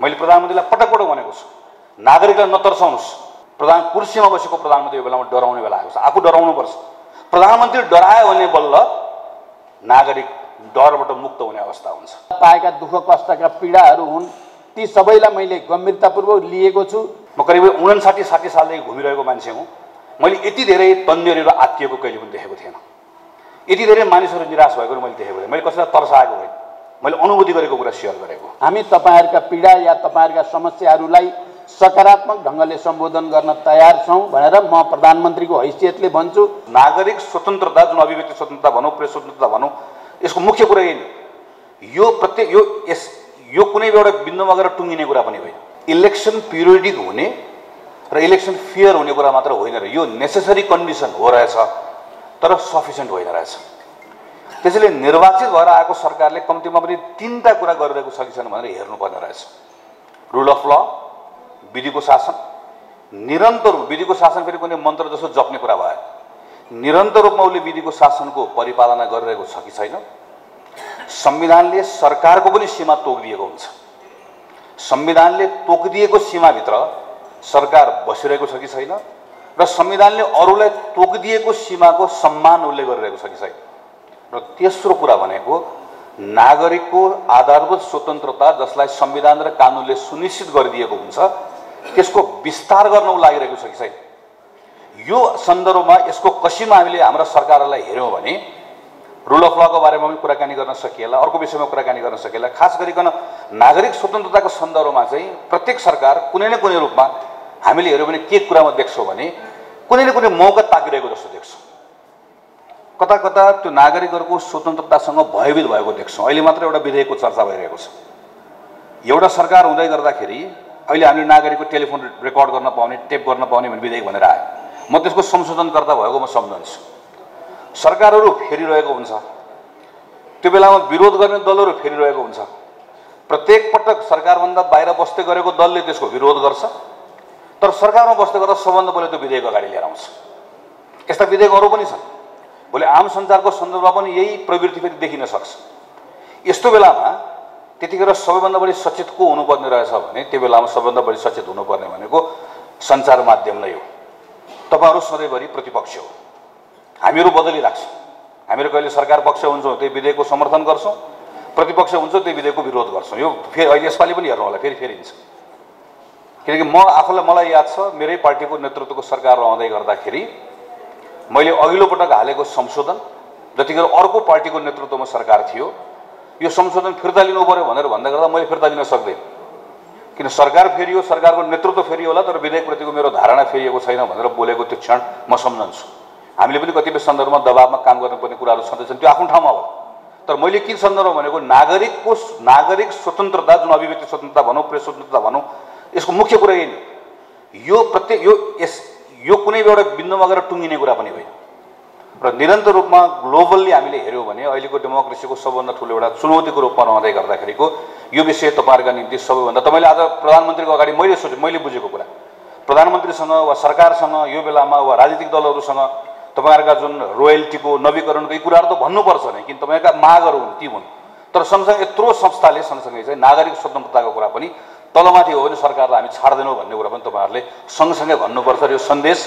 मैले प्रधानमन्त्रीलाई पटक पटक भनेको छु, नागरिकलाई नतर्साउनुस्। प्रधान कुर्सीमा बसेको प्रधानमन्त्री यो बेलामा डराउने बेला आएको छ। आफू डराउनुपर्छ। प्रधानमन्त्री डरायो भने बल्ल नागरिक डरबाट मुक्त हुने अवस्था हुन्छ। पाएका दुःख कष्टका पीडाहरू हुन्, ती सबैलाई मैले गम्भीरतापूर्वक लिएको छु। म करिब 59-60 सालदेखि घुमिरहेको मान्छे हुँ। मैले यति धेरै तन्देरी र आत्तिएको कहिले पनि देखेको थिएन। यति धेरै मानिसहरू निराश भएको मैले देखेको थिएँ। मैले कसैलाई तर्साएको होइन, मैले अनुभूति गरेको कुरा सेयर गरेको। हामी तपाईहरुका पीडा या तपाईहरुका समस्याहरूलाई सकारात्मक ढंगले सम्बोधन गर्न तयार छौं भनेर म प्रधानमन्त्रीको हैसियतले भन्छु। नागरिक स्वतन्त्रता, जुन अभिव्यक्ति स्वतन्त्रता भनौं, प्रेस स्वतन्त्रता भनौं, यसको मुख्य कुरा यही हो। यो प्रत्येक यो कुनै एउटा बिन्दुमा गएर टुङ्गिने कुरा पनि होइन। इलेक्सन पिरियडिक हुने र इलेक्सन फियर हुने कुरा मात्र होइन र यो नेसेसरी कन्डिसन हो रहेछ, तर सफिसिएन्ट होइन रहेछ। त्यसैले निर्वाचित भएर आएको सरकारले कम्तीमा पनि 3टा कुरा गरिरहेको छ कि छैन भनेर हेर्नुपर्ने रहेछ। रुल अफ ल, विधिको शासन, निरन्तर विधिको शासन फेरि कुनै मन्त्र जस्तो जप्ने कुरा भयो। निरन्तर रूपमा उसले विधिको शासनको परिपालना गरिरहेको छ कि छैन। संविधानले सरकारको पनि सीमा तोकिदिएको हुन्छ। संविधानले तोकिदिएको सीमाभित्र सरकार बसिरहेको छ कि छैन र संविधानले अरूलाई तोकिदिएको सीमाको सम्मान उसले गरिरहेको छ कि छैन। र तेस्रो कुरा भनेको नागरिकको आधारभूत स्वतन्त्रता, जसलाई संविधान र कानुनले सुनिश्चित गरिदिएको हुन्छ, त्यसको विस्तार गर्न उ लागिरहेको छ कि छैन। यो सन्दर्भमा यसको कसीमा हामीले हाम्रा सरकारहरूलाई हेर्यौं भने रुल अफ लको बारेमा पनि कुराकानी गर्न सकिएला, अर्को विषयमा कुराकानी गर्न सकिएला। खास गरिकन नागरिक स्वतन्त्रताको सन्दर्भमा चाहिँ प्रत्येक सरकार कुनै न कुनै रूपमा हामीले हेर्यौं भने के कुरामा देख्छौं भने कुनै न कुनै मौका ताकिरहेको जस्तो देख्छौं। कता कता त्यो नागरिकहरूको स्वतन्त्रतासँग भयभीत भएको देख्छौं। अहिले मात्र एउटा विधेयकको चर्चा भइरहेको छ। एउटा सरकार हुँदै गर्दाखेरि अहिले हामीले नागरिकको टेलिफोन रेकर्ड गर्न पाउने, टेप गर्न पाउने भन्ने विधेयक भनेर आयो। म त्यसको संशोधनकर्ता भएको म सम्झन्छु। सरकारहरू फेरिरहेको हुन्छ, त्यो बेलामा विरोध गर्ने दलहरू फेरिरहेको हुन्छ। प्रत्येक पटक सरकारभन्दा बाहिर बस्दै गरेको दलले त्यसको विरोध गर्छ, तर सरकारमा बस्दै गर्दा सबभन्दा पहिले त्यो विधेयक अगाडि लिएर आउँछ। यस्ता विधेयकहरू पनि छन्। भोलि आम सञ्चारको सन्दर्भमा पनि यही प्रवृत्ति फेरि देखिन सक्छ। यस्तो बेलामा त्यतिखेर सबैभन्दा बढी सचेत को हुनुपर्ने रहेछ भने त्यो बेलामा सबैभन्दा बढी सचेत हुनुपर्ने भनेको सञ्चार माध्यम नै हो। तपाईहरु सधैँभरि प्रतिपक्ष हो, हामीहरू बदलिराख्छौँ। हामीहरू कहिले सरकार पक्ष हुन्छौँ त्यही विधेयकको समर्थन गर्छौँ, प्रतिपक्ष हुन्छौँ त्यही विधेयकको विरोध गर्छौँ। यो फेरि अहिले यसपालि पनि हेर्नु होला, फेरि फेरिन्छ। किनकि मलाई याद छ, मेरै पार्टीको नेतृत्वको सरकार रहँदै गर्दाखेरि मैले अघिल्लो पटक हालेको संशोधन, जतिखेर अर्को पार्टीको नेतृत्वमा सरकार थियो, यो संशोधन फिर्ता लिनु पर्यो भनेर भन्दै गर्दा मैले फिर्ता लिन सक्दिनँ। किन सरकार फेरियो, सरकारको नेतृत्व फेरियो होला, तर विधेयकप्रतिको मेरो धारणा फेरिएको छैन भनेर बोलेको त्यो क्षण म सम्झन्छु। हामीले पनि कतिपय सन्दर्भमा दबावमा काम गर्नुपर्ने कुराहरू छँदैछन्, त्यो आफ्नो ठाउँमा हो। तर मैले के सन्दर्भ भनेको नागरिक स्वतन्त्रता, जुन अभिव्यक्ति स्वतन्त्रता भनौं, प्रेस स्वतन्त्रता भनौं, यसको मुख्य कुरा यही हो। यो कुनै एउटा बिन्दुमा गएर टुङ्गिने कुरा पनि होइन। र निरन्तर रूपमा ग्लोबल्ली हामीले हेर्यौं भने अहिलेको डेमोक्रेसीको सबभन्दा ठूलो एउटा चुनौतीको रूपमा रहँदै गर्दाखेरिको यो विषय तपाईहरुका निम्ति सबैभन्दा, तपाईले आज प्रधानमन्त्रीको अगाडि मैले बुझेको कुरा, प्रधानमन्त्रीसँग वा सरकारसँग यो बेलामा वा राजनीतिक दलहरूसँग तपाईहरुका जुन रोयल्टीको नवीकरणको यी कुराहरू त भन्नुपर्छ नै, किन तपाईहरुका मागहरू हुन्, ती हुन्। तर सँगसँगै यत्रो संस्थाले सँगसँगै चाहिँ नागरिक स्वतन्त्रताको कुरा पनि तलमाथि हो भने सरकारलाई हामी छाड्दैनौँ भन्ने कुरा पनि तपाईहरुले सँगसँगै भन्नुपर्छ। र यो सन्देश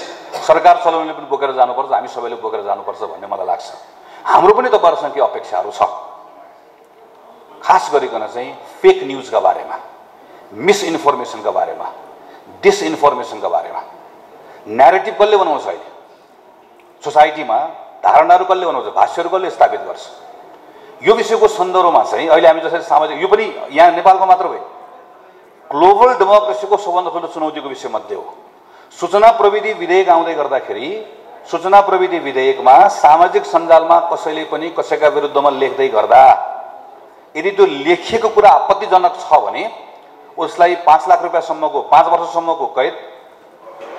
सरकार चलाउनेले पनि बोकेर जानुपर्छ, हामी सबैले बोकेर जानुपर्छ भन्ने मलाई लाग्छ। हाम्रो पनि तपाईहरुसँग के अपेक्षाहरू छ, खास गरिकन चाहिँ फेक न्यूजका बारेमा, मिसइन्फर्मेसनका बारेमा, डिसइन्फर्मेसनका बारेमा न्यारेटिभ कसले बनाउँछ, अहिले सोसाइटीमा धारणाहरू कसले बनाउँछ, भाष्यहरू कसले स्थापित गर्छ, यो विषयको सन्दर्भमा चाहिँ अहिले हामी जसरी सामाजिक, यो पनि यहाँ नेपालमा मात्र भयो, ग्लोबल डेमोक्रेसीको सबभन्दा ठुलो चुनौतीको विषय मध्ये हो। सूचना प्रविधि विधेयक आउँदै गर्दाखेरि सूचना प्रविधि विधेयकमा सामाजिक सञ्जालमा कसैले पनि कसैका विरुद्धमा लेख्दै गर्दा यदि त्यो लेखिएको कुरा आपत्तिजनक छ भने उसलाई 5 लाख रुपैयाँसम्मको 5 वर्षसम्मको कैद,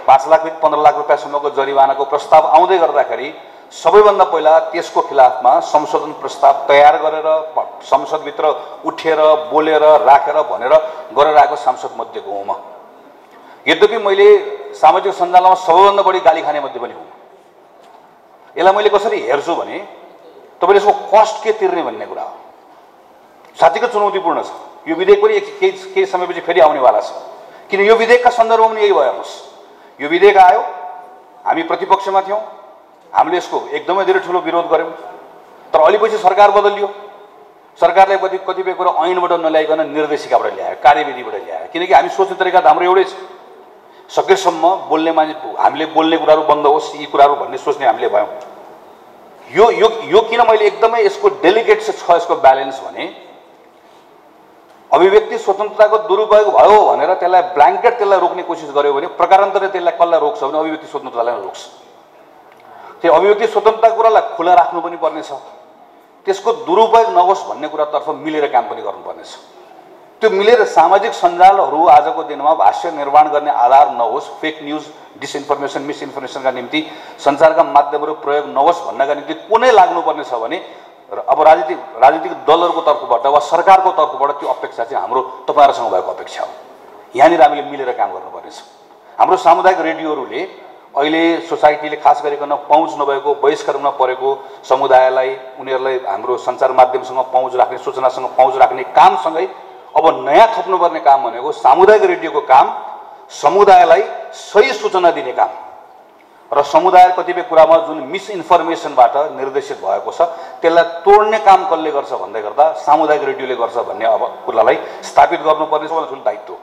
5 लाखदेखि 15 लाख रुपैयाँसम्मको जरिवानाको प्रस्ताव आउँदै गर्दाखेरि सबैभन्दा पहिला त्यसको खिलाफमा संशोधन प्रस्ताव तयार गरेर संसदभित्र उठेर बोलेर राखेर भनेर गरेर आएको सांसद मध्येको हुँ म। यद्यपि मैले सामाजिक सञ्जालमा सबैभन्दा बढी गाली खाने मध्ये पनि हुँ। यसलाई मैले कसरी हेर्छु भने तपाईले यसको कस्ट के तिर्ने भन्ने कुरा हो। साँच्चीकै चुनौतीपूर्ण छ। यो विधेयक पनि केही समयपछि फेरि आउनेवाला छ, किन यो विधेयकका सन्दर्भमा पनि यही भयो। हेर्नुहोस्, यो विधेयक आयो, हामी प्रतिपक्षमा थियौँ, हामीले यसको एकदमै धेरै ठुलो विरोध गऱ्यौँ, तर अलिपछि सरकार बदलियो। सरकारले कतिपय कुरा ऐनबाट नल्याइकन निर्देशिकाबाट ल्यायो, कार्यविधिबाट ल्यायो, किनकि हामी सोच्ने तरिका त हाम्रो एउटै छ, सकेसम्म बोल्ने मान्छे हामीले बोल्ने कुराहरू बन्द होस् यी कुराहरू भन्ने सोच्ने हामीले भयौँ। यो यो यो किन मैले एकदमै यसको डेलिकेट छ यसको ब्यालेन्स भने, अभिव्यक्ति स्वतन्त्रताको दुरुपयोग भयो भनेर त्यसलाई ब्ल्याङ्केट त्यसलाई रोक्ने कोसिस गर्यो भने प्रकारान्तरले त्यसलाई कसलाई रोक्छ भने अभिव्यक्ति स्वतन्त्रतालाई रोक्छ। त्यो अभिव्यक्ति स्वतन्त्रता कुरालाई खुला राख्नु पनि पर्नेछ, त्यसको दुरुपयोग नहोस् भन्ने कुरातर्फ मिलेर काम पनि गर्नुपर्नेछ। त्यो मिलेर सामाजिक सञ्जालहरू आजको दिनमा भाष्य निर्माण गर्ने आधार नहोस्, फेक न्युज, डिसइन्फर्मेसन, मिसइन्फर्मेसनका निम्ति सञ्चारका माध्यमहरू प्रयोग नहोस् भन्नका निम्ति कुनै लाग्नुपर्ने छ भने अब राजनीतिक दलहरूको तर्फबाट वा सरकारको तर्फबाट त्यो अपेक्षा चाहिँ हाम्रो तपाईँहरूसँग भएको अपेक्षा हो। यहाँनिर हामीले मिलेर काम गर्नुपर्नेछ। हाम्रो सामुदायिक रेडियोहरूले अहिले सोसाइटीले खास गरिकन पहुँच नभएको बहिष्करणमा परेको समुदायलाई, उनीहरूलाई हाम्रो सञ्चार माध्यमसँग पहुँच राख्ने, सूचनासँग पहुँच राख्ने कामसँगै अब नयाँ थप्नुपर्ने काम भनेको सामुदायिक रेडियोको काम समुदायलाई सही सूचना दिने काम र समुदाय कतिपय कुरामा जुन मिसइन्फर्मेसनबाट निर्देशित भएको छ त्यसलाई तोड्ने काम कसले गर्छ भन्दै गर्दा सामुदायिक रेडियोले गर्छ भन्ने अब कुरालाई स्थापित गर्नुपर्ने सबभन्दा ठुलो दायित्व।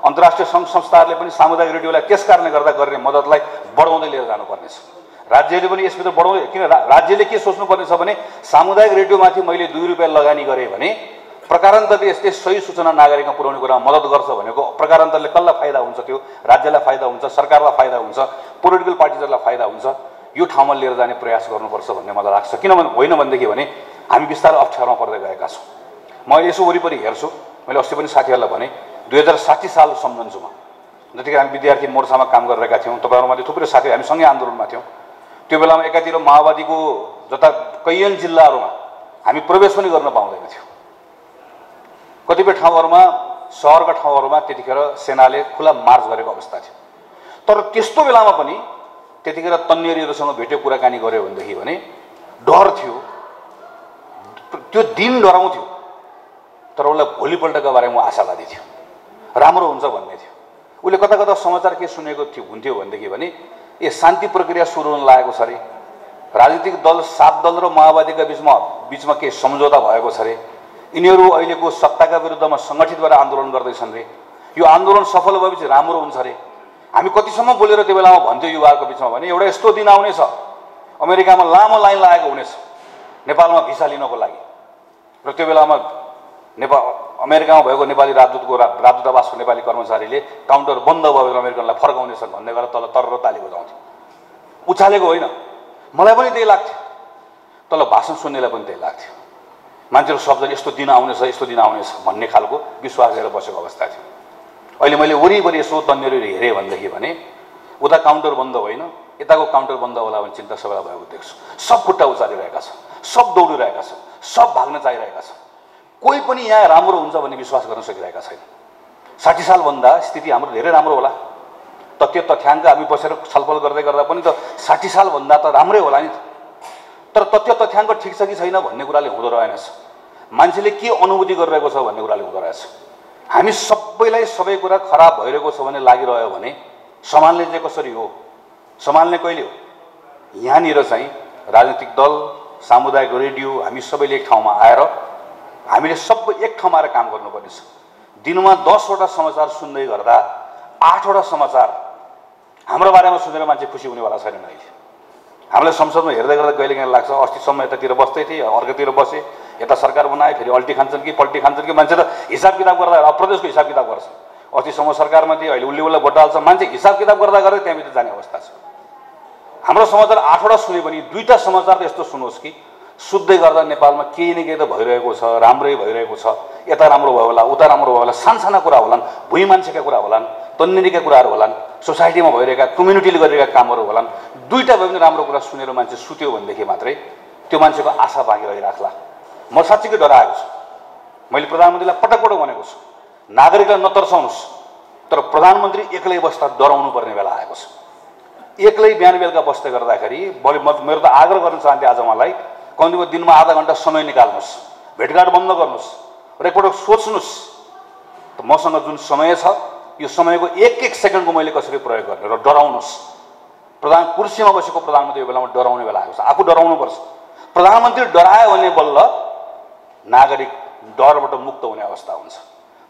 अन्तर्राष्ट्रिय सङ्घ संस्थाहरूले पनि सामुदायिक रेडियोलाई त्यस कारणले गर्दा गर्ने मद्दतलाई बढाउँदै लिएर जानुपर्नेछ। राज्यले पनि यसभित्र बढाउँदै, किन राज्यले के सोच्नुपर्ने छ भने सामुदायिक रेडियोमाथि मैले 2 रुपियाँ लगानी गरेँ भने प्रकारान्तरले यस्तै सही सूचना नागरिकमा पुर्याउने कुरामा मद्दत गर्छ भनेको प्रकारान्तरले कसलाई फाइदा हुन्छ, त्यो राज्यलाई फाइदा हुन्छ, सरकारलाई फाइदा हुन्छ, पोलिटिकल पार्टिजहरूलाई फाइदा हुन्छ। यो ठाउँमा लिएर जाने प्रयास गर्नुपर्छ भन्ने मलाई लाग्छ। किनभने होइन भनेदेखि भने हामी बिस्तारै अप्ठ्यारोमा पर्दै गएका छौँ। म अहिले यसो वरिपरि हेर्छु, मैले अस्ति पनि साथीहरूलाई भने 2060 साल सम्झन्छु म, जतिखेर हामी विद्यार्थी मोर्चामा काम गरिरहेका थियौँ, तपाईँहरूमध्ये थुप्रै साथी हामी सँगै आन्दोलनमा थियौँ। त्यो बेलामा एकातिर माओवादीको जता कैयन जिल्लाहरूमा हामी प्रवेश पनि गर्न पाउँदैन थियो। कतिपय ठाउँहरूमा, सहरका ठाउँहरूमा त्यतिखेर सेनाले खुला मार्च गरेको अवस्था थियो। तर त्यस्तो बेलामा पनि त्यतिखेर तन्नेरीहरूसँग भेट्यो, कुराकानी गऱ्यो भनेदेखि भने डर थियो, त्यो दिन डराउँथ्यो, तर उसलाई भोलिपल्टका बारेमा आशावादी थियो, राम्रो हुन्छ भन्ने थियो। उसले कता कता समाचार के सुनेको हुन्थ्यो भनेदेखि भने ए शान्ति प्रक्रिया सुरु हुन लागेको छ अरे, राजनीतिक दल 7 दल र माओवादीका बिचमा के सम्झौता भएको छ अरे, यिनीहरू अहिलेको सत्ताका विरुद्धमा सङ्गठित भएर आन्दोलन गर्दैछन् रे, यो आन्दोलन सफल भएपछि राम्रो हुन्छ रे। हामी कतिसम्म बोलेर त्यो बेलामा भन्थ्यो युवाहरूको बिचमा भने एउटा यस्तो दिन आउनेछ अमेरिकामा लामो लाइन लागेको हुनेछ नेपालमा भिसा लिनको लागि, र त्यो बेलामा अमेरिकामा भएको नेपाली राजदूतावासको नेपाली कर्मचारीले काउन्टर बन्द भयो भने अमेरिकनलाई फर्काउनेछन् भन्दै गरेर तल तर ताली बजाउँथ्यो। उछालेको होइन, मलाई पनि त्यही लाग्थ्यो, तल भाषण सुन्नेलाई पनि त्यही लाग्थ्यो। मान्छेहरू सबजना यस्तो दिन आउनेछ, यस्तो दिन आउनेछ भन्ने खालको विश्वास लिएर बसेको अवस्था थियो। अहिले मैले वरिपरि यसो तन्नेरी हेरेँ भनेदेखि भने उता काउन्टर बन्द होइन, यताको काउन्टर बन्द होला भने चिन्ता सबैलाई भएको देख्छु। सब खुट्टा उचालिरहेका छ, सब दौडिरहेका छ, सब भाग्न चाहिरहेका छ। कोही पनि यहाँ राम्रो हुन्छ भन्ने विश्वास गर्न सकिरहेका छैन। 60 सालभन्दा स्थिति हाम्रो धेरै राम्रो होला, तथ्याङ्क हामी बसेर छलफल गर्दै गर्दा पनि त 60 सालभन्दा त राम्रै होला नि त। तर तथ्याङ्क ठिक छ कि छैन भन्ने कुराले हुँदो रहेनछ, मान्छेले के अनुभूति गरिरहेको छ भन्ने कुराले हुँदो रहेछ। हामी सबैलाई सबै कुरा खराब भइरहेको छ भने लागिरह्यो भने सम्हाल्ने चाहिँ कसरी हो, सम्हाल्ने कहिले हो? यहाँनिर चाहिँ राजनीतिक दल, सामुदायिक रेडियो, हामी सबैले एक ठाउँमा आएर हामीले सबै एक ठाउँमा आएर काम गर्नुपर्ने छ। दिनमा 10 वटा समाचार सुन्दै गर्दा 8 वटा समाचार हाम्रो बारेमा सुनेर मान्छे खुसी हुनेवाला छैन अहिले। हामीलाई संसदमा हेर्दै गर्दा कहिलेकाहीँ लाग्छ अस्तिसम्म यतातिर बस्दै थिए, अर्कोतिर बसे, यता सरकार बनाए, फेरि अल्टी खान्छन् कि पल्टी खान्छन् कि, मान्छे त हिसाब किताब गर्दा प्रदेशको हिसाब किताब गर्छ। अस्तिसम्म सरकारमा थिए, अहिले उसले भोट हाल्छ, मान्छे हिसाब किताब गर्दा गर्दै त्यहाँभित्र जाने अवस्था छ। हाम्रो समाचार 8 वटा सुने पनि 2टा समाचार त यस्तो सुनोस् कि सुत्दै गर्दा नेपालमा केही न केही त भइरहेको छ, राम्रै भइरहेको छ, यता राम्रो भयो होला, उता राम्रो भयो होला, सानसाना कुरा होलान्, भुइँ मान्छेका कुरा होलान्, तन्नेरीका कुराहरू होलान्, सोसाइटीमा भइरहेका कम्युनिटीले गरिरहेका कामहरू होलान्। 2टा भए पनि राम्रो कुरा सुनेर मान्छे सुत्यो भनेदेखि मात्रै त्यो मान्छेको आशा बाँकी रहिराख्ला। म साँच्चीकै डराएको छु। मैले प्रधानमन्त्रीलाई पटक पटक भनेको छु, नागरिकलाई नतर्साउनुहोस्, तर प्रधानमन्त्री एक्लै बस्दा डराउनु पर्ने बेला आएको छ। एक्लै बिहान बेलुका बस्दै गर्दाखेरि मेरो त आग्रह गर्नु चाहन्थे आज उहाँलाई, कम्तीमा दिनमा आधा घन्टा समय निकाल्नुहोस्, भेटघाट बन्द गर्नुहोस् र एकपटक सोच्नुहोस् त मसँग जुन समय छ यो समयको एक एक सेकेन्डको मैले कसरी प्रयोग गर्ने र डराउनुहोस्। कुर्सीमा बसेको प्रधानमन्त्री यो बेलामा डराउने बेला आएको छ। आफू डराउनुपर्छ। प्रधानमन्त्री डरायो भने बल्ल नागरिक डरबाट मुक्त हुने अवस्था हुन्छ।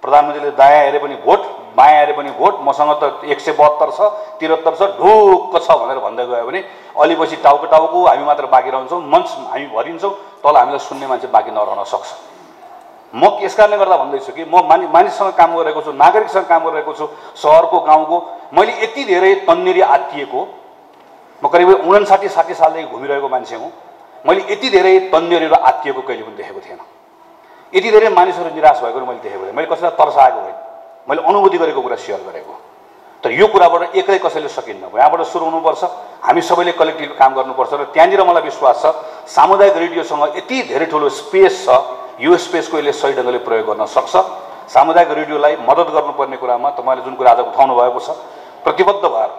प्रधानमन्त्रीले दायाँ हेरे पनि भोट, बायाँ हेरे पनि भोट, मसँग त 172 छ, 73 छ, ढुक्क छ भनेर भन्दै गयो भने अलि पछि टाउको हामी मात्र बाँकी रहन्छौँ, मञ्च हामी भरिन्छौँ, तल हामीलाई सुन्ने मान्छे बाँकी नरहन सक्छ। म यस कारणले गर्दा भन्दैछु कि म मानिससँग काम गरिरहेको छु, नागरिकसँग काम गरिरहेको छु, सहरको गाउँको। मैले यति धेरै तन्नेरी आत्तिएको, म करिब 59-60 सालदेखि घुमिरहेको मान्छे हुँ। मैले यति धेरै तन्नेरी र आत्तिएको कहिले पनि देखेको थिएन। यति धेरै मानिसहरू निराश भएको मैले देखेको थिएँ। मैले कसैलाई तर्साएको होइन, मैले अनुभूति गरेको कुरा सेयर गरेको। तर यो कुराबाट एक्लै कसैले सकिन्न। यहाँबाट सुरु हुनुपर्छ, हामी सबैले कलेक्टिभ काम गर्नुपर्छ र त्यहाँनिर मलाई विश्वास छ सामुदायिक रेडियोसँग यति धेरै ठुलो स्पेस छ, यो स्पेसको यसले सही ढङ्गले प्रयोग गर्न सक्छ। सामुदायिक रेडियोलाई मद्दत गर्नुपर्ने कुरामा तपाईँले जुन कुरा आज उठाउनु भएको छ, प्रतिबद्ध भएर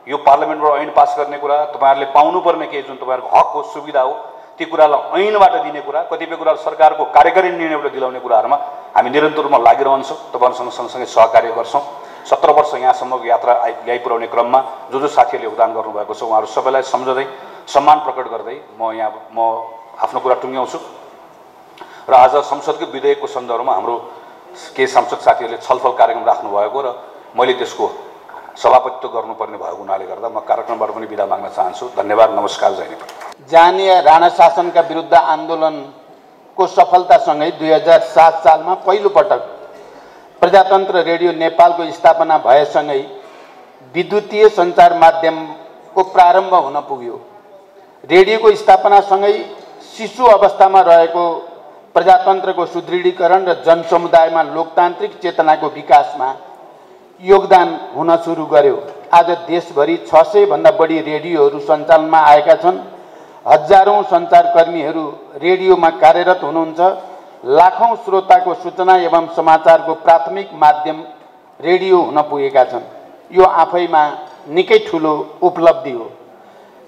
यो पार्लियामेन्टबाट ऐन पास गर्ने कुरा, तपाईँहरूले पाउनुपर्ने केही जुन तपाईँहरूको हक हो, सुविधा हो, ती कुरालाई ऐनबाट दिने कुरा, कतिपय कुराहरू सरकारको कार्यकारी निर्णयबाट दिलाउने कुराहरूमा हामी निरन्तर रूपमा लागिरहन्छौँ। तपाईँहरूसँग सँगसँगै सहकार्य गर्छौँ। 17 वर्ष यहाँसम्मको यात्रा ल्याइपुर्याउने क्रममा जो साथीहरूले योगदान गर्नुभएको छ उहाँहरू सबैलाई सम्झँदै सम्मान प्रकट गर्दै म आफ्नो कुरा टुङ्ग्याउँछु। र आज संसदको विधेयकको सन्दर्भमा हाम्रो केही सांसद साथीहरूले छलफल कार्यक्रम राख्नुभएको र मैले त्यसको सभापतित्व गर्नुपर्ने भएको हुनाले गर्दा म कार्यक्रमबाट पनि बिदा माग्न चाहन्छु। धन्यवाद, नमस्कार, जय नेपाल। जानीय राणा शासनका विरुद्ध आन्दोलनको सफलतासँगै 2007 सालमा पहिलोपटक प्रजातन्त्र रेडियो नेपालको स्थापना भएसँगै विद्युतीय सञ्चार माध्यमको प्रारम्भ हुन पुग्यो। रेडियोको स्थापनासँगै शिशु अवस्थामा रहेको प्रजातन्त्रको सुदृढीकरण र जनसमुदायमा लोकतान्त्रिक चेतनाको विकासमा योगदान हुन सुरु गर्यो। आज देशभरि 600 भन्दा बढी रेडियोहरू सञ्चालनमा आएका छन्। हजारौं सञ्चारकर्मीहरू रेडियोमा कार्यरत हुनुहुन्छ। लाखौं श्रोताको सूचना एवं समाचारको प्राथमिक माध्यम रेडियो हुन पुगेका छन्। यो आफैमा निकै ठुलो उपलब्धि हो।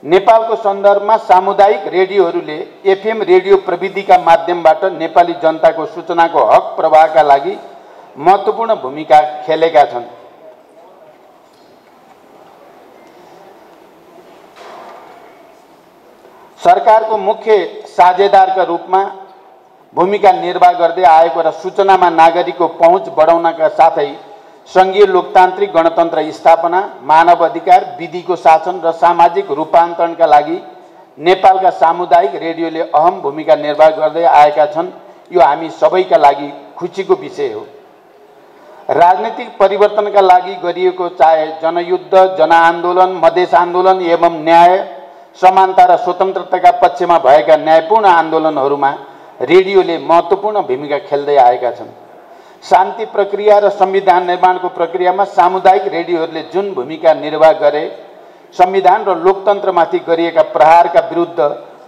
नेपालको सन्दर्भमा सामुदायिक रेडियोहरूले एफएम रेडियो प्रविधिका माध्यमबाट नेपाली जनताको सूचनाको हक प्रवाहका लागि महत्त्वपूर्ण भूमिका खेलेका छन्। सरकारको मुख्य साझेदारका रूपमा भूमिका निर्वाह गर्दै आएको र सूचनामा नागरिकको पहुँच बढाउनका साथै सङ्घीय लोकतान्त्रिक गणतन्त्र स्थापना, मानव अधिकार, विधिको शासन र सामाजिक रूपान्तरणका लागि नेपालका सामुदायिक रेडियोले अहम भूमिका निर्वाह गर्दै आएका छन्। यो हामी सबैका लागि खुसीको विषय हो। राजनीतिक परिवर्तनका लागि गरिएको चाहे जनयुद्ध, जनआन्दोलन, मधेस आन्दोलन एवं न्याय, समानता र स्वतन्त्रताका पक्षमा भएका न्यायपूर्ण आन्दोलनहरूमा रेडियोले महत्त्वपूर्ण भूमिका खेल्दै आएका छन्। शान्ति प्रक्रिया र संविधान निर्माणको प्रक्रियामा सामुदायिक रेडियोहरूले जुन भूमिका निर्वाह गरे, संविधान र लोकतन्त्रमाथि गरिएका प्रहारका विरुद्ध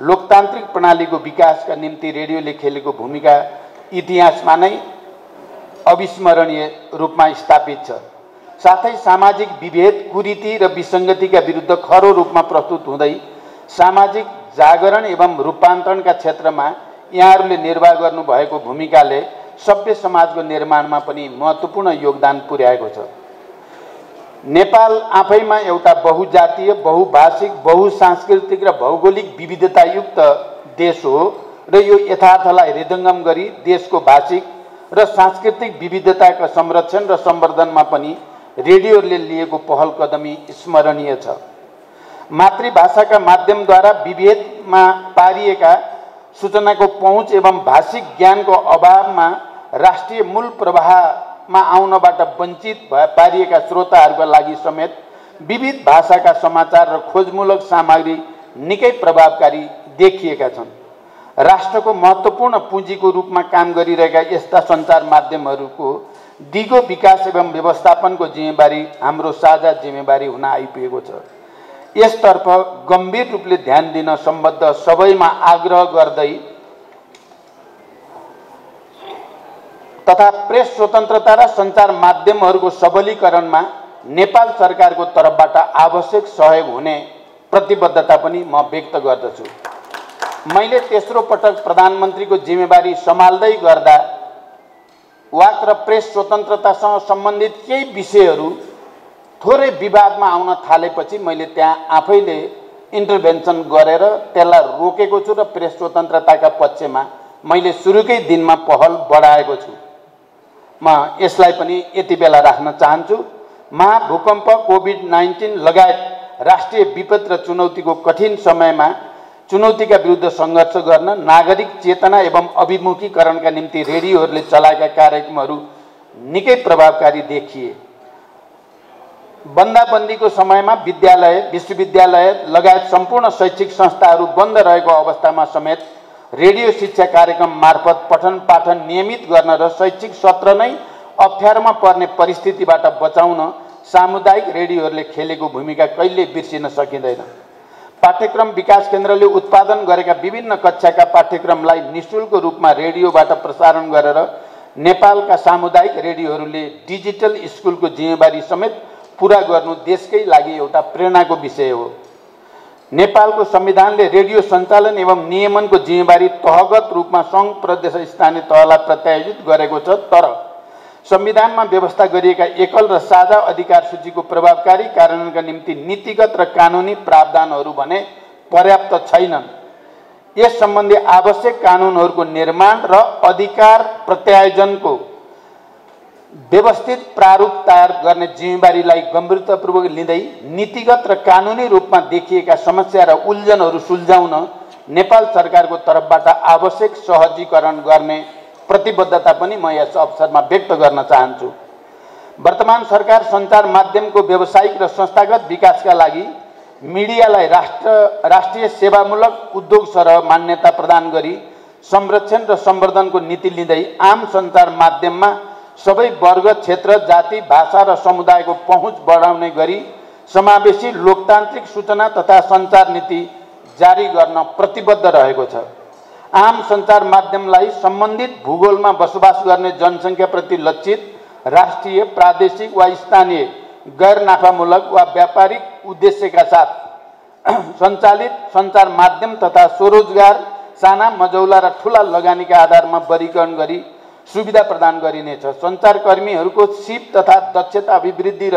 लोकतान्त्रिक प्रणालीको विकासका निम्ति रेडियोले खेलेको भूमिका इतिहासमा नै अविस्मरणीय रूपमा स्थापित छ। साथै सामाजिक विभेद, कुरीति र विसङ्गतिका विरुद्ध खरो रूपमा प्रस्तुत हुँदै सामाजिक जागरण एवं रूपान्तरणका क्षेत्रमा यहाँहरूले निर्वाह गर्नुभएको भूमिकाले सभ्य समाजको निर्माणमा पनि महत्त्वपूर्ण योगदान पुर्याएको छ। नेपाल आफैमा एउटा बहुजातीय, बहुभाषिक, बहुसांस्कृतिक र भौगोलिक विविधतायुक्त देश हो र यो यथार्थलाई हृदयङ्गम गरी देशको भाषिक र सांस्कृतिक विविधताका संरक्षण र सम्वर्धनमा पनि रेडियोले लिएको पहल कदमी स्मरणीय छ। मातृभाषाका माध्यमद्वारा विभेदमा पारिएका सूचनाको पहुँच एवं भाषिक ज्ञानको अभावमा राष्ट्रिय मूल प्रवाहमा आउनबाट वञ्चित पारिएका श्रोताहरूका लागि समेत विविध भाषाका समाचार र खोजमूलक सामग्री निकै प्रभावकारी देखिएका छन्। राष्ट्रको महत्त्वपूर्ण पुँजीको रूपमा काम गरिरहेका यस्ता सञ्चार माध्यमहरूको दिगो विकास एवं व्यवस्थापनको जिम्मेवारी हाम्रो साझा जिम्मेवारी हुन आइपुगेको छ। यसतर्फ गम्भीर रूपले ध्यान दिन सम्बद्ध सबैमा आग्रह गर्दै तथा प्रेस स्वतन्त्रता र सञ्चार माध्यमहरूको सबलीकरणमा नेपाल सरकारको तर्फबाट आवश्यक सहयोग हुने प्रतिबद्धता पनि म व्यक्त गर्दछु। मैले तेस्रो पटक प्रधानमन्त्रीको जिम्मेवारी सम्हाल्दै गर्दा वाक र प्रेस स्वतन्त्रतासँग सम्बन्धित केही विषयहरू थोरै विवादमा आउन थालेपछि मैले त्यहाँ आफैले इन्टरभेन्सन गरेर त्यसलाई रोकेको छु र प्रेस स्वतन्त्रताका पक्षमा मैले सुरुकै दिनमा पहल बढाएको छु। म यसलाई पनि यति बेला राख्न चाहन्छु। महाभूकम्प, कोभिड-19 लगायत राष्ट्रिय विपद र चुनौतीको कठिन समयमा चुनौतीका विरुद्ध सङ्घर्ष गर्न नागरिक चेतना एवं अभिमुखीकरणका निम्ति रेडियोहरूले चलाएका कार्यक्रमहरू निकै प्रभावकारी देखिए। बन्दाबन्दीको समयमा विद्यालय, विश्वविद्यालय लगायत सम्पूर्ण शैक्षिक संस्थाहरू बन्द रहेको अवस्थामा समेत रेडियो शिक्षा कार्यक्रम मार्फत पठन पाठन नियमित गर्न र शैक्षिक सत्र नै अप्ठ्यारोमा पर्ने परिस्थितिबाट बचाउन सामुदायिक रेडियोहरूले खेलेको भूमिका कहिले बिर्सिन सकिँदैन। पाठ्यक्रम विकास केन्द्रले उत्पादन गरेका विभिन्न कक्षाका पाठ्यक्रमलाई निःशुल्क रूपमा रेडियोबाट प्रसारण गरेर नेपालका सामुदायिक रेडियोहरूले डिजिटल स्कुलको जिम्मेवारी समेत पूरा गर्नु देशकै लागि एउटा प्रेरणाको विषय हो। नेपालको संविधानले रेडियो सञ्चालन एवं नियमनको जिम्मेवारी तहगत रूपमा सङ्घ, प्रदेश, स्थानीय तहलाई प्रत्यायोजित गरेको छ, तर संविधानमा व्यवस्था गरिएका एकल र साझा अधिकार सूचीको प्रभावकारी कार्यान्वयनका निम्ति नीतिगत र कानुनी प्रावधानहरू भने पर्याप्त छैनन्। यस सम्बन्धी आवश्यक कानुनहरूको निर्माण र अधिकार प्रत्यायोजनको व्यवस्थित प्रारूप तयार गर्ने जिम्मेवारीलाई गम्भीरतापूर्वक लिँदै नीतिगत र कानुनी रूपमा देखिएका समस्या र उल्झनहरू सुल्झाउन नेपाल सरकारको तर्फबाट आवश्यक सहजीकरण गर्ने प्रतिबद्धता पनि म यस अवसरमा व्यक्त गर्न चाहन्छु। वर्तमान सरकार सञ्चार माध्यमको व्यावसायिक र संस्थागत विकासका लागि मिडियालाई राष्ट्रिय सेवामूलक उद्योग सरह मान्यता प्रदान गरी संरक्षण र सम्वर्धनको नीति लिँदै आम सञ्चार माध्यममा सबै वर्ग, क्षेत्र, जाति, भाषा र समुदायको पहुँच बढाउने गरी समावेशी लोकतान्त्रिक सूचना तथा सञ्चार नीति जारी गर्न प्रतिबद्ध रहेको छ। आम सञ्चार माध्यमलाई सम्बन्धित भूगोलमा बसोबास गर्ने जनसङ्ख्याप्रति लक्षित राष्ट्रिय, प्रादेशिक वा स्थानीय गैर नाफामूलक वा व्यापारिक उद्देश्यका साथ सञ्चालित सञ्चार माध्यम तथा स्वरोजगार, साना, मझौला र ठुला लगानीका आधारमा वर्गीकरण गरी सुविधा प्रदान गरिनेछ। सञ्चारकर्मीहरूको सिप तथा दक्षता अभिवृद्धि र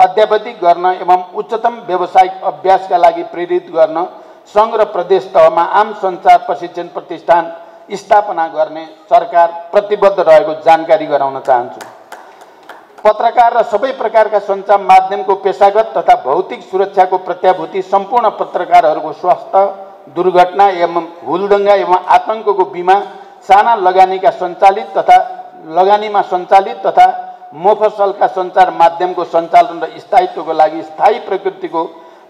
अध्यावधिक गर्न एवं उच्चतम व्यावसायिक अभ्यासका लागि प्रेरित गर्न सङ्घ र प्रदेश तहमा आम सञ्चार प्रशिक्षण प्रतिष्ठान स्थापना गर्ने सरकार प्रतिबद्ध रहेको जानकारी गराउन चाहन्छु। पत्रकार र सबै प्रकारका सञ्चार माध्यमको पेशागत तथा भौतिक सुरक्षाको प्रत्याभूति सम्पूर्ण पत्रकारहरूको स्वास्थ्य, दुर्घटना एवं हुलदङ्गा एवं आतङ्कको बिमा, साना लगानीमा सञ्चालित तथा मोफसलका सञ्चार माध्यमको सञ्चालन र स्थायित्वको लागि स्थायी प्रकृतिको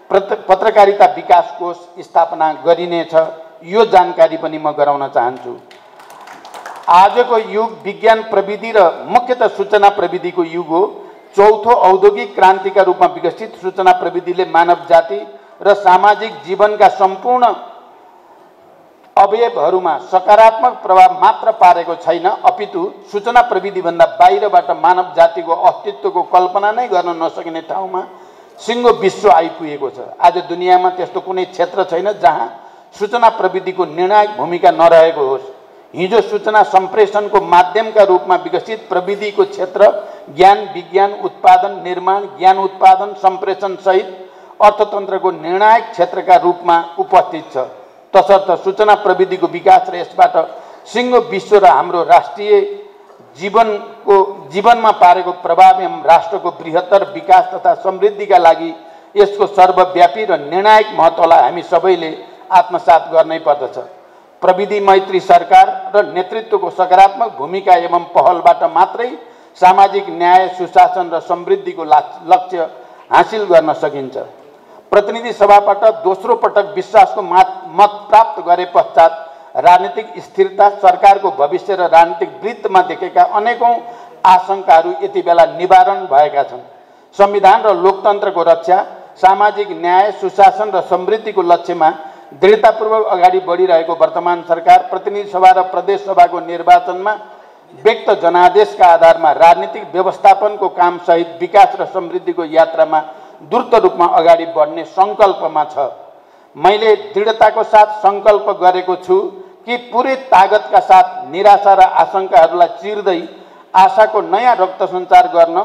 पत्रकारिता विकास कोष स्थापना गरिनेछ। यो जानकारी पनि म गराउन चाहन्छु। आजको युग विज्ञान प्रविधि र मुख्यतः सूचना प्रविधिको युग हो। चौथो औद्योगिक क्रान्तिका रूपमा विकसित सूचना प्रविधिले मानव जाति र सामाजिक जीवनका सम्पूर्ण अवयवहरूमा सकारात्मक प्रभाव मात्र पारेको छैन, अपितु सूचना प्रविधिभन्दा बाहिरबाट मानव जातिको अस्तित्वको कल्पना नै गर्न नसकिने ठाउँमा सिङ्गो विश्व आइपुगेको छ। आज दुनियाँमा त्यस्तो कुनै क्षेत्र छैन जहाँ सूचना प्रविधिको निर्णायक भूमिका नरहेको होस्। हिजो सूचना सम्प्रेषणको माध्यमका रूपमा विकसित प्रविधिको क्षेत्र ज्ञान, विज्ञान, उत्पादन, निर्माण, ज्ञान उत्पादन, सम्प्रेषण सहित अर्थतन्त्रको निर्णायक क्षेत्रका रूपमा उपस्थित छ। तसर्थ सूचना प्रविधिको विकास र यसबाट सिङ्गो विश्व र हाम्रो राष्ट्रिय जीवनमा पारेको प्रभाव एवं राष्ट्रको बृहत्तर विकास तथा समृद्धिका लागि यसको सर्वव्यापी र निर्णायक महत्त्वलाई हामी सबैले आत्मसात गर्नै पर्दछ। प्रविधि मैत्री सरकार र नेतृत्वको सकारात्मक भूमिका एवं पहलबाट मात्रै सामाजिक न्याय, सुशासन र समृद्धिको लक्ष्य हासिल गर्न सकिन्छ। प्रतिनिधि सभाबाट दोस्रो पटक विश्वासको मत प्राप्त गरे पश्चात राजनीतिक स्थिरता, सरकारको भविष्य र राजनीतिक वृत्तमा देखेका अनेकौं आशंकाहरू यति बेला निवारण भएका छन्। संविधान र लोकतन्त्रको रक्षा, सामाजिक न्याय, सुशासन र समृद्धिको लक्ष्यमा दृढतापूर्वक अगाडि बढिरहेको वर्तमान सरकार प्रतिनिधि सभा र प्रदेश सभाको निर्वाचनमा व्यक्त जनादेशका आधारमा राजनीतिक व्यवस्थापनको कामसहित विकास र समृद्धिको यात्रामा द्रुत रूपमा अगाडि बढ्ने सङ्कल्पमा छ। मैले दृढताको साथ सङ्कल्प गरेको छु कि पुरै तागतका साथ निराशा र आशंकाहरूलाई चिर्दै आशाको नयाँ रक्त सञ्चार गर्न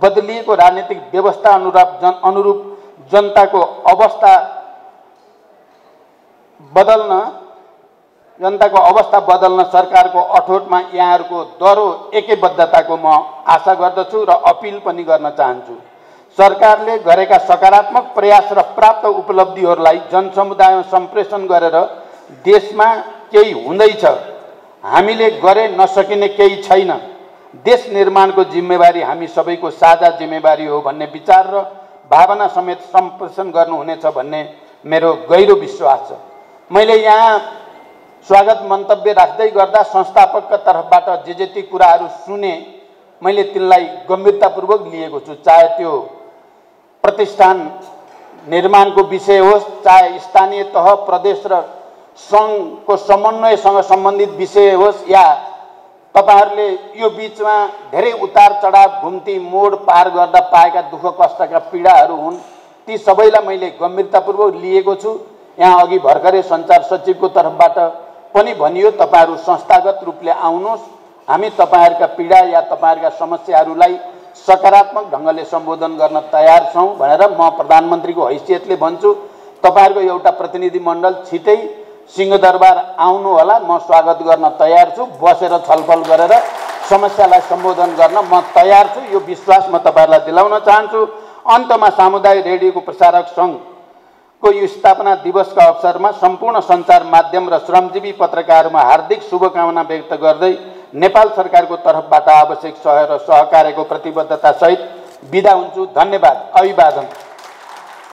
बदलिएको राजनीतिक व्यवस्था अनुरूप जनताको अवस्था बदल्न सरकारको अठोटमा यहाँहरूको दह्रो एकैबद्धताको म आशा गर्दछु र अपिल पनि गर्न चाहन्छु। सरकारले गरेका सकारात्मक प्रयास र प्राप्त उपलब्धिहरूलाई जनसमुदायमा सम्प्रेषण गरेर देशमा केही हुँदैछ, हामीले गरे नसकिने केही छैन, देश निर्माणको जिम्मेवारी हामी सबैको साझा जिम्मेवारी हो भन्ने विचार र भावना समेत सम्प्रेषण गर्नुहुनेछ भन्ने मेरो गहिरो विश्वास छ। मैले यहाँ स्वागत मन्तव्य राख्दै गर्दा संस्थापकका तर्फबाट जे ती कुराहरू सुने मैले तिनलाई गम्भीरतापूर्वक लिएको छु। चाहे त्यो प्रतिष्ठान निर्माणको विषय होस्, चाहे स्थानीय तह प्रदेश र सङ्घको समन्वयसँग सम्बन्धित विषय होस्, या तपाईहरुले यो बीचमा धेरै उतार चढाव घुम्ती मोड पार गर्दा पाएका दुःख कष्टका पीडाहरू हुन्, ती सबैलाई मैले गम्भीरतापूर्वक लिएको छु। यहाँ अघि भर्खरै सञ्चार सचिवको तर्फबाट पनि भनियो, तपाईहरु संस्थागत रूपले आउनुहोस्, हामी तपाईहरुका पीडा या तपाईहरुका समस्याहरूलाई सकारात्मक ढंगले सम्बोधन गर्न तयार छौं भनेर म प्रधानमन्त्रीको हैसियतले भन्छु। तपाईहरुको एउटा प्रतिनिधि मण्डल छिटै सिंहदरबार आउनु होला, म स्वागत गर्न तयार छु। बसेर छलफल गरेर समस्यालाई सम्बोधन गर्न म तयार छु, यो विश्वास म तपाईहरुलाई दिलाउन चाहन्छु। अन्तमा सामुदायिक रेडियोको प्रसारक संघको यो स्थापना दिवसका अवसरमा सम्पूर्ण सञ्चार माध्यम र श्रमजीवी पत्रकारहरूमा हार्दिक शुभकामना व्यक्त गर्दै नेपाल सरकारको तर्फबाट आवश्यक सहयोग र सहकार्यको प्रतिबद्धता सहित बिदा हुन्छु। धन्यवाद। अभिवादन।